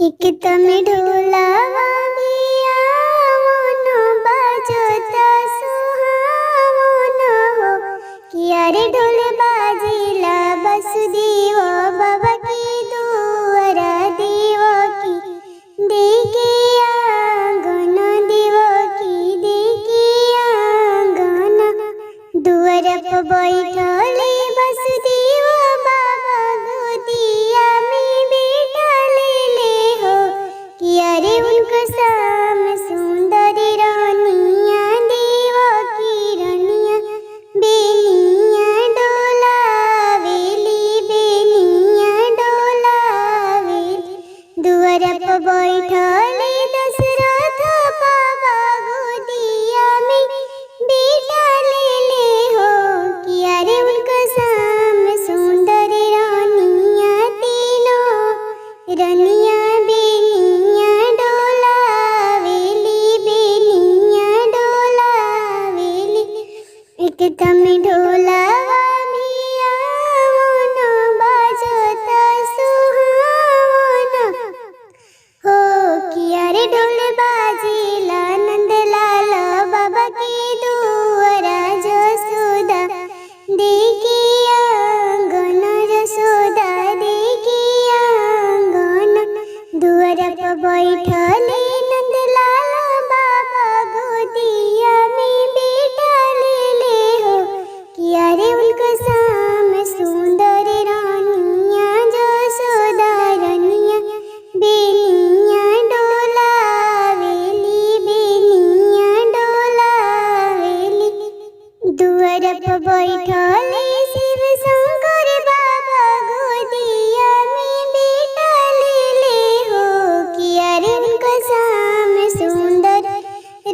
एक तम ढोलावा भिया मोनो बाजोता सुहावनो हो। किया रे ढोल बाजिला बसुदेव बाबा की दुआरा देव की देखिया गण देव की देखिया गण दुआर पर बैठले वसुदेव बाबा गोदिया में बैठले हो। किया रे उनको शाम सुंदर रानिया देव की रानिया बेनिया डोलावेली बेनिया डोलावेली दुआर पर बैठले दशरथ बाबा गोदिया में बैठले हो। किया रे उनको शाम सुंदर रानिया तीनों रानिया बेनिया डोलावेली बेनिया डोलावेली एक तम ढोलावा भिया मोनो बाजोता सुहावनो हो। किया रे ढोल बाजिला नंदलाल बाबा की दुआरा जसोदा देखिया गण जसोदा देखिया गण दुआर पर बैठले नंदलाल बाबा गोदिया में बैठले हो। किया रे उनको शाम सुंदर रानिया जसोदा रानिया बेनिया डोलावेली बेनिया डोलावेली दुआर पर बैठले शिव शंकर बाबा गोदिया में बैठले हो। किया रे उनको शाम सुंदर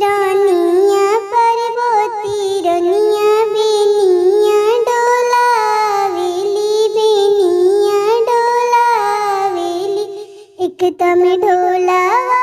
रानिया पार्वती रानिया बेनिया डोलावेली बेनिया डोलावेली एक तम ढोलावा